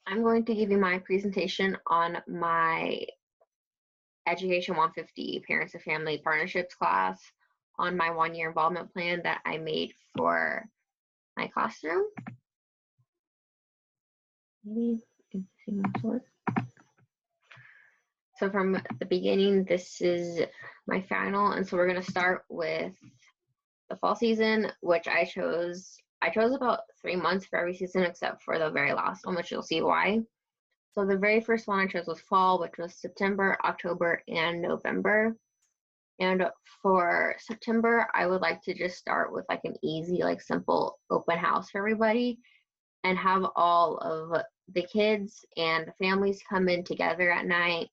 I'm going to give you my presentation on my Education 150 Parents and Family Partnerships class on my 1-year involvement plan that I made for my classroom. So from the beginning, this is my final, and so we're going to start with the fall season, which I chose about 3 months for every season except for the very last one, which you'll see why. So the very first one I chose was fall, which was September, October, and November. And for September, I would like to just start with like an easy, like simple open house for everybody and have all of the kids and the families come in together at night.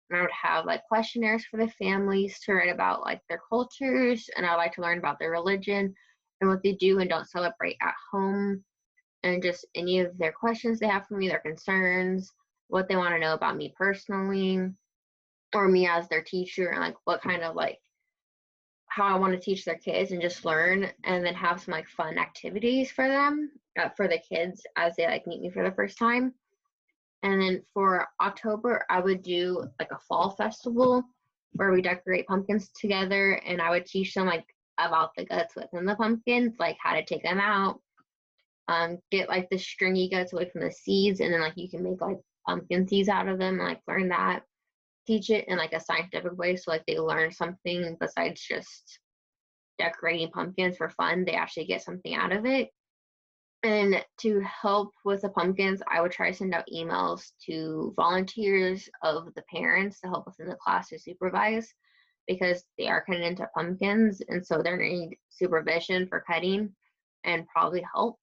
And I would have like questionnaires for the families to write about like their cultures, and I'd like to learn about their religion and what they do and don't celebrate at home, and just any of their questions they have for me, their concerns, what they want to know about me personally, or me as their teacher, and like what kind of like how I want to teach their kids, and just learn, and then have some like fun activities for them, for the kids as they like meet me for the first time. And then for October, I would do like a fall festival where we decorate pumpkins together, and I would teach them like about the guts within the pumpkins, like how to take them out, get like the stringy guts away from the seeds, and then like you can make like pumpkin seeds out of them, and like learn that, teach it in like a scientific way, so like they learn something besides just decorating pumpkins for fun. They actually get something out of it. And to help with the pumpkins, I would try to send out emails to volunteers of the parents to help us in the class to supervise, because they are cutting into pumpkins, and so they're going to need supervision for cutting and probably help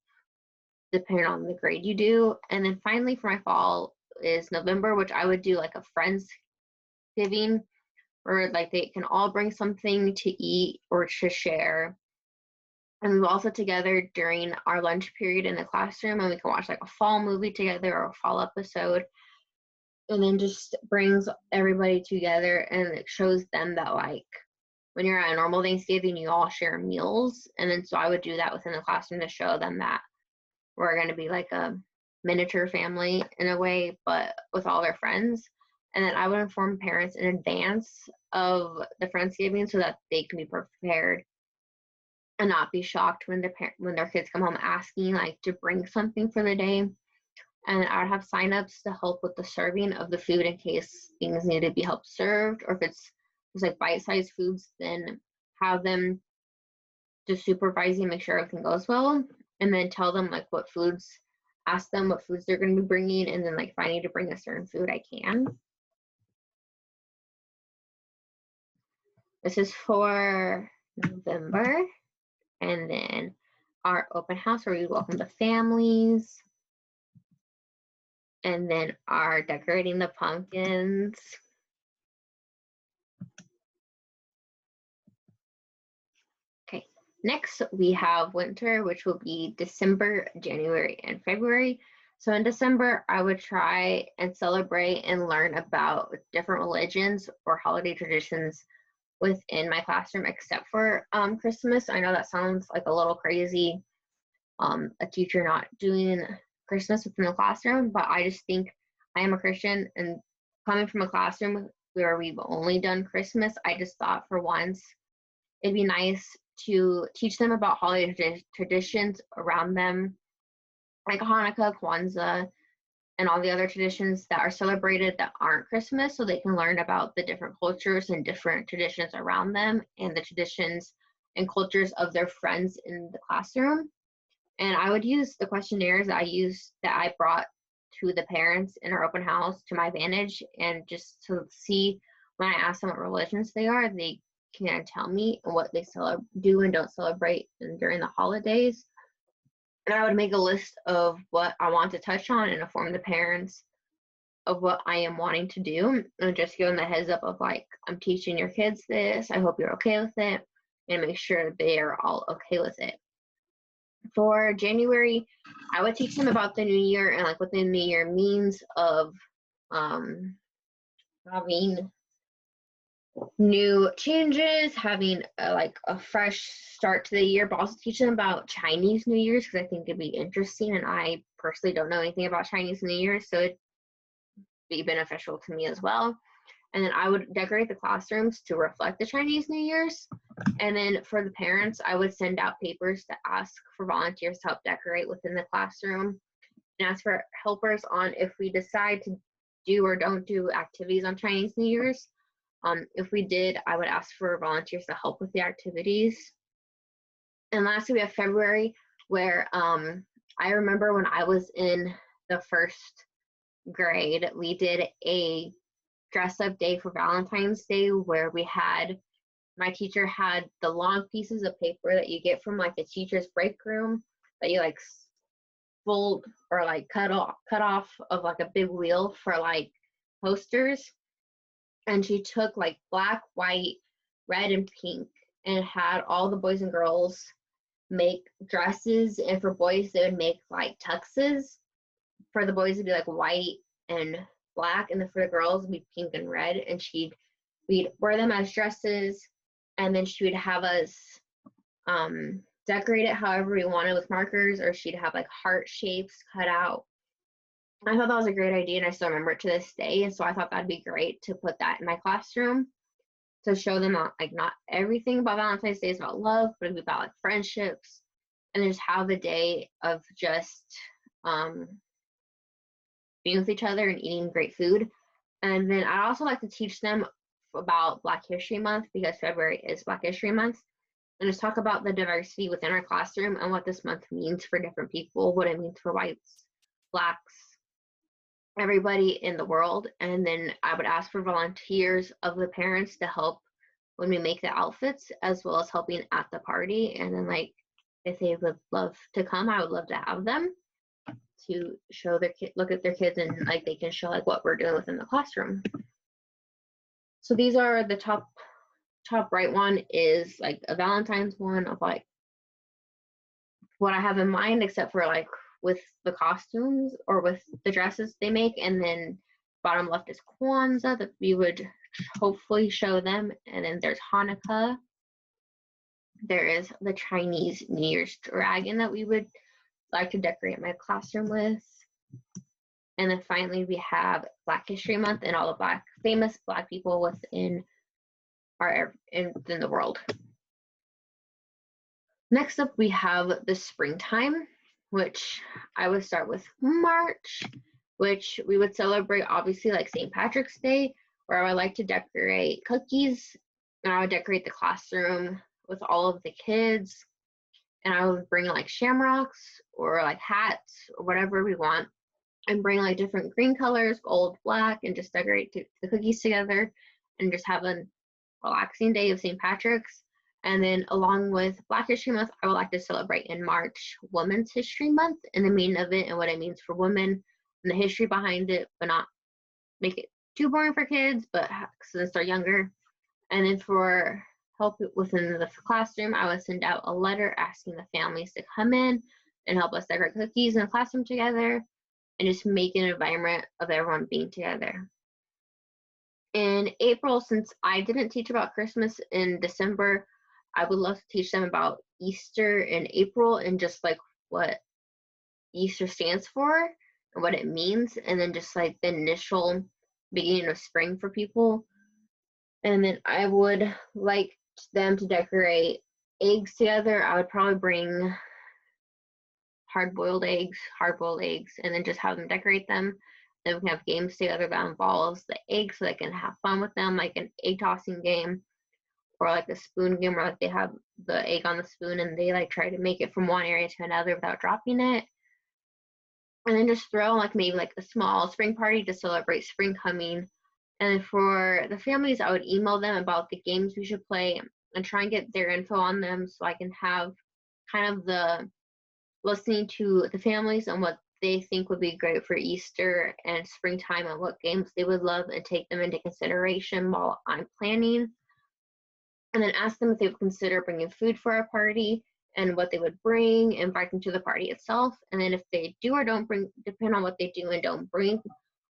depending on the grade you do. And then finally for my fall is November, which I would do like a Friendsgiving where like they can all bring something to eat or to share. And we will also together during our lunch period in the classroom, and we can watch like a fall movie together or a fall episode. And then just brings everybody together, and it shows them that like when you're at a normal Thanksgiving, you all share meals. And then so I would do that within the classroom to show them that we're going to be like a miniature family in a way, but with all their friends. And then I would inform parents in advance of the Friendsgiving so that they can be prepared and not be shocked when their kids come home asking like to bring something for the day. And I would have signups to help with the serving of the food in case things need to be helped served, or if it's just like bite-sized foods, then have them just supervising, make sure everything goes well, and then tell them like what foods, ask them what foods they're going to be bringing, and then like if I need to bring a certain food, I can. This is for November. And then our open house where we welcome the families. And then our decorating the pumpkins. Okay, next we have winter, which will be December, January, and February. So in December, I would try and celebrate and learn about different religions or holiday traditions within my classroom, except for Christmas. I know that sounds like a little crazy, a teacher not doing Christmas within the classroom, but I just think I am a Christian, and coming from a classroom where we've only done Christmas, I just thought for once it'd be nice to teach them about holiday traditions around them, like Hanukkah, Kwanzaa, and all the other traditions that are celebrated that aren't Christmas, so they can learn about the different cultures and different traditions around them and the traditions and cultures of their friends in the classroom. And I would use the questionnaires that I brought to the parents in our open house to my advantage, and just to see when I ask them what religions they are, they can tell me what they do and don't celebrate during the holidays. And I would make a list of what I want to touch on and inform the parents of what I am wanting to do, and just give them the heads up of like, I'm teaching your kids this, I hope you're okay with it, and make sure they are all okay with it. For January, I would teach them about the new year and like what the new year means of having new changes, having like a fresh start to the year, but also teach them about Chinese New Year's because I think it'd be interesting. And I personally don't know anything about Chinese New Year, so it'd be beneficial to me as well. And then I would decorate the classrooms to reflect the Chinese New Year's. And then for the parents, I would send out papers to ask for volunteers to help decorate within the classroom and ask for helpers on if we decide to do or don't do activities on Chinese New Year's. If we did, I would ask for volunteers to help with the activities. And lastly, we have February, where I remember when I was in the first grade, we did a dress up day for Valentine's Day where my teacher had the long pieces of paper that you get from like the teacher's break room that you like fold or like cut off of like a big wheel for like posters. And she took like black, white, red, and pink and had all the boys and girls make dresses. And for boys, they would make like tuxes. For the boys, it'd be like white and black, and then for the girls, it'd be pink and red. And we'd wear them as dresses, and then she would have us decorate it however we wanted with markers, or she'd have like heart shapes cut out. I thought that was a great idea, and I still remember it to this day. And so I thought that'd be great to put that in my classroom to show them like not everything about Valentine's Day is about love, but it's about like friendships, and just have a day of just um, being with each other and eating great food. And then I also like to teach them about Black History Month because February is Black History Month. And just talk about the diversity within our classroom and what this month means for different people, what it means for whites, blacks, everybody in the world. And then I would ask for volunteers of the parents to help when we make the outfits, as well as helping at the party. And then like if they would love to come, I would love to have them to show look at their kids, and like they can show like what we're doing within the classroom. So these are the top right one is like a Valentine's one of like what I have in mind, except for like with the costumes or with the dresses they make. And then bottom left is Kwanzaa that we would hopefully show them. And then there's Hanukkah. There is the Chinese New Year's dragon that we would like to decorate my classroom with. And then finally we have Black History Month and all the famous Black people within the world. Next up, we have the springtime, which I would start with March, which we would celebrate obviously like St. Patrick's Day, where I would like to decorate cookies, and I would decorate the classroom with all of the kids, and I would bring like shamrocks or like hats or whatever we want, and bring like different green colors, gold, black, and just decorate the cookies together and just have a relaxing day of St. Patrick's. And then along with Black History Month, I would like to celebrate in March Women's History Month and the meaning of it and what it means for women and the history behind it, but not make it too boring for kids, but since they're younger. And then for help within the classroom, I would send out a letter asking the families to come in and help us decorate cookies in the classroom together and just make an environment of everyone being together. In April, since I didn't teach about Christmas in December, I would love to teach them about Easter in April and just like what Easter stands for and what it means, and then just like the initial beginning of spring for people. And then I would like them to decorate eggs together. I would probably bring hard-boiled eggs, and then just have them decorate them. Then we can have games together that involves the eggs so they can have fun with them, like an egg tossing game or like a spoon game where like they have the egg on the spoon and they like try to make it from one area to another without dropping it. And then just throw like maybe like a small spring party to celebrate spring coming. And for the families, I would email them about the games we should play and try and get their info on them so I can have kind of the listening to the families and what they think would be great for Easter and springtime and what games they would love and take them into consideration while I'm planning. And then ask them if they would consider bringing food for our party and what they would bring, invite them to the party itself. And then if they do or don't bring, depend on what they do and don't bring,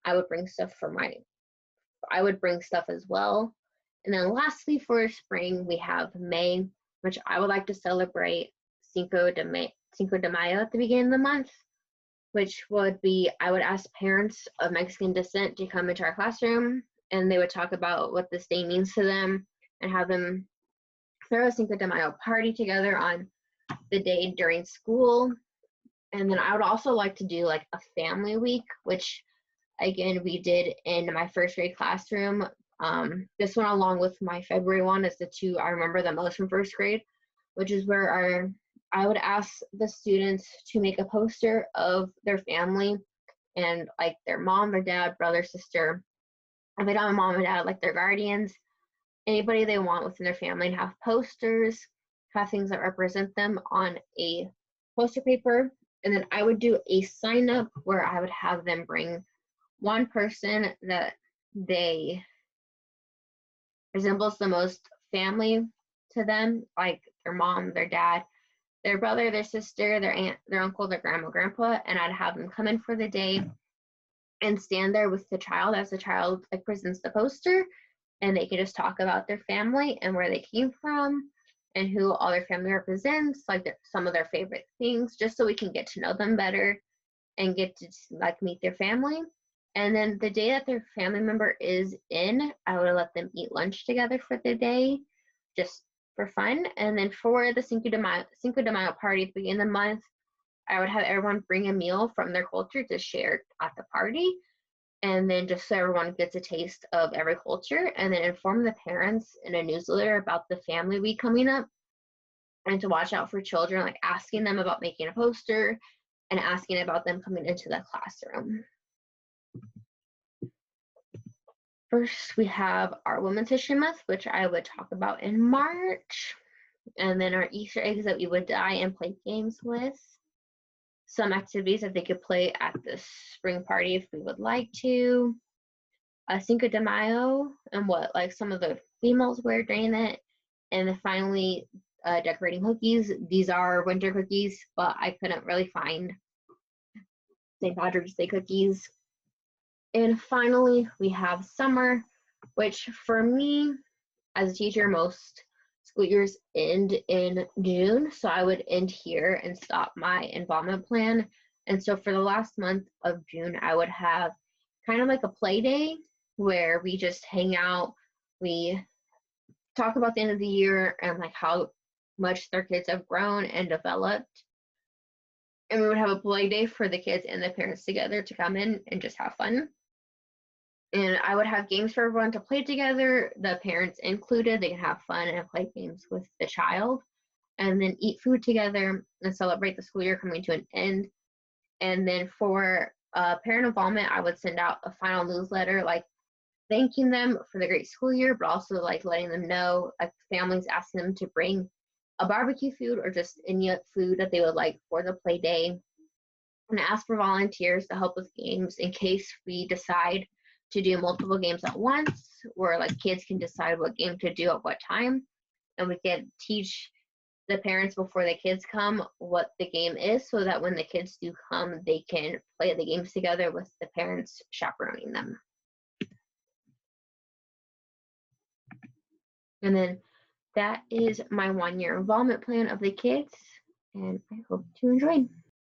I would bring stuff as well. And then lastly, for spring, we have May, which I would like to celebrate Cinco de Mayo at the beginning of the month, which would be I would ask parents of Mexican descent to come into our classroom, and they would talk about what this day means to them and have them throw a Cinco de Mayo party together on the day during school. And then I would also like to do like a family week, which again we did in my first grade classroom. This one, along with my February one, is the two I remember the most from first grade, which is where I would ask the students to make a poster of their family and like their mom, their dad, brother, sister. If they don't have a mom and dad, like their guardians, anybody they want within their family, and have posters, have things that represent them on a poster paper. And then I would do a sign up where I would have them bring one person that they resembles the most family to them, like their mom, their dad, their brother, their sister, their aunt, their uncle, their grandma, grandpa, and I'd have them come in for the day and stand there with the child as the child like presents the poster, and they can just talk about their family and where they came from and who all their family represents, like some of their favorite things, just so we can get to know them better and get to like meet their family. And then the day that their family member is in, I would let them eat lunch together for the day, just for fun. And then for the Cinco de Mayo party at the beginning of the month, I would have everyone bring a meal from their culture to share at the party. And then just so everyone gets a taste of every culture, and then inform the parents in a newsletter about the family week coming up, and to watch out for children, like asking them about making a poster and asking about them coming into the classroom. First, we have our Women's History Month, which I would talk about in March. And then our Easter eggs that we would dye and play games with. Some activities that they could play at the spring party if we would like to. Cinco de Mayo and what like some of the females wear during it. And then finally, decorating cookies. These are winter cookies, but I couldn't really find St. Patrick's Day cookies. And finally, we have summer, which for me, as a teacher, most school years end in June. So I would end here and stop my involvement plan. And so for the last month of June, I would have kind of like a play day where we just hang out. We talk about the end of the year and like how much their kids have grown and developed. And we would have a play day for the kids and the parents together to come in and just have fun. And I would have games for everyone to play together, the parents included. They can have fun and play games with the child, and then eat food together and celebrate the school year coming to an end. And then for parent involvement, I would send out a final newsletter, like thanking them for the great school year, but also like letting them know, like families asking them to bring a barbecue food or just any food that they would like for the play day, and ask for volunteers to help with games in case we decide to do multiple games at once, where like kids can decide what game to do at what time, and we can teach the parents before the kids come what the game is, so that when the kids do come, they can play the games together with the parents chaperoning them. And then that is my 1 year involvement plan of the kids, and I hope you enjoyed.